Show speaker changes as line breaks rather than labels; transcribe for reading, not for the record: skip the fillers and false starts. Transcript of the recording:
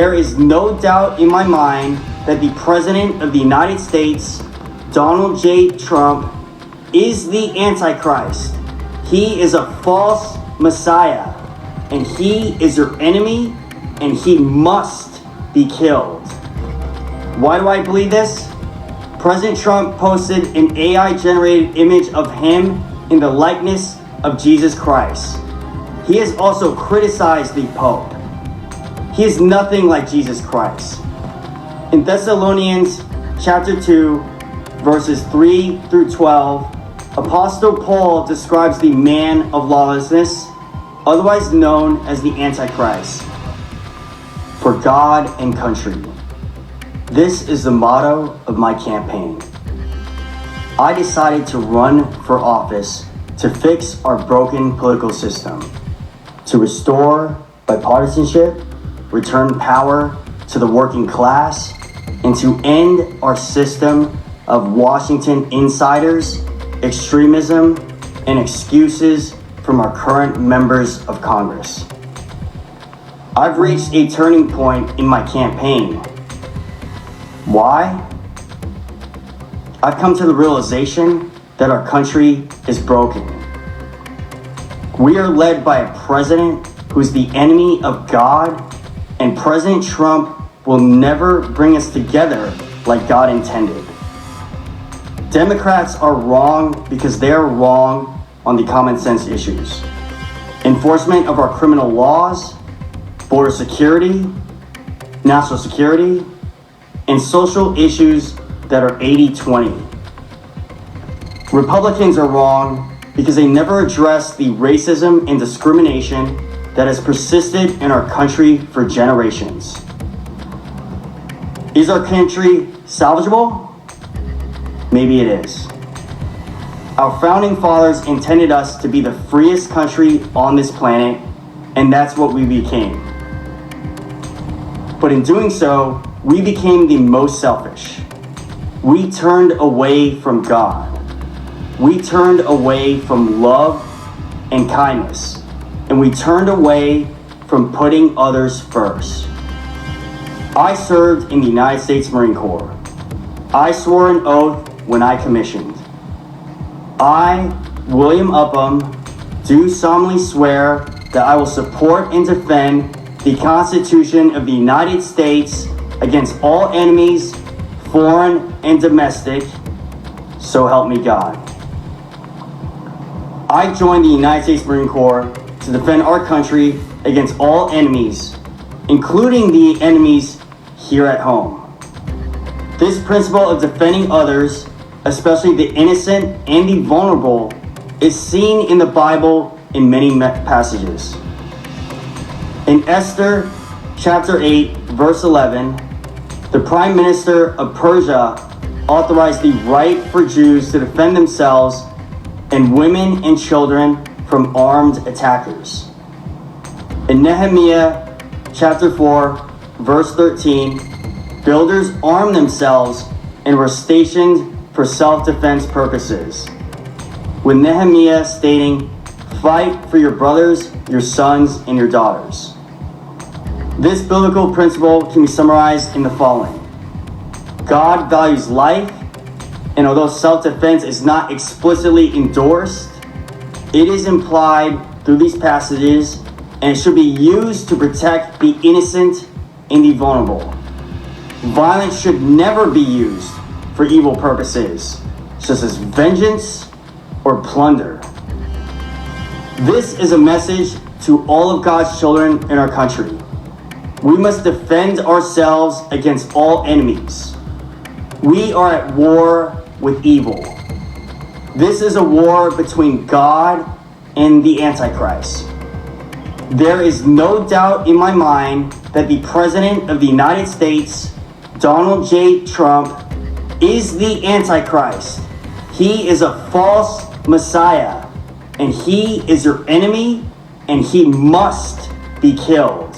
There is no doubt in my mind that the President of the United States, Donald J. Trump, is the Antichrist. He is a false Messiah, and he is your enemy, and he must be killed. Why do I believe this? President Trump posted an AI-generated image of him in the likeness of Jesus Christ. He has also criticized the Pope. He is nothing like Jesus Christ. In Thessalonians chapter 2, verses 3 through 12, Apostle Paul describes the man of lawlessness, otherwise known as the Antichrist, for God and country. This is the motto of my campaign. I decided to run for office to fix our broken political system, to restore bipartisanship, return power to the working class, and to end our system of Washington insiders, extremism, and excuses from our current members of Congress. I've reached a turning point in my campaign. Why? I've come to the realization that our country is broken. We are led by a president who is the enemy of God, and President Trump will never bring us together like God intended. Democrats are wrong because they are wrong on the common sense issues. Enforcement of our criminal laws, border security, national security, and social issues that are 80-20. Republicans are wrong because they never address the racism and discrimination that has persisted in our country for generations. Is our country salvageable? Maybe it is. Our founding fathers intended us to be the freest country on this planet, and that's what we became. But in doing so, we became the most selfish. We turned away from God. We turned away from love and kindness, and we turned away from putting others first. I served in the United States Marine Corps. I swore an oath when I commissioned. I, William Upham, do solemnly swear that I will support and defend the Constitution of the United States against all enemies, foreign and domestic, so help me God. I joined the United States Marine Corps to defend our country against all enemies, including the enemies here at home. This principle of defending others, especially the innocent and the vulnerable, is seen in the Bible in many passages. In Esther chapter 8, verse 11, the Prime Minister of Persia authorized the right for Jews to defend themselves and women and children from armed attackers. In Nehemiah chapter 4, verse 13, builders armed themselves and were stationed for self-defense purposes, with Nehemiah stating, "Fight for your brothers, your sons, and your daughters." This biblical principle can be summarized in the following. God values life, and although self-defense is not explicitly endorsed, it is implied through these passages, and it should be used to protect the innocent and the vulnerable. Violence should never be used for evil purposes, such as vengeance or plunder. This is a message to all of God's children in our country. We must defend ourselves against all enemies. We are at war with evil. This is a war between God and the Antichrist. There is no doubt in my mind that the President of the United States, Donald J. Trump, is the Antichrist. He is a false Messiah, and he is your enemy, and he must be killed.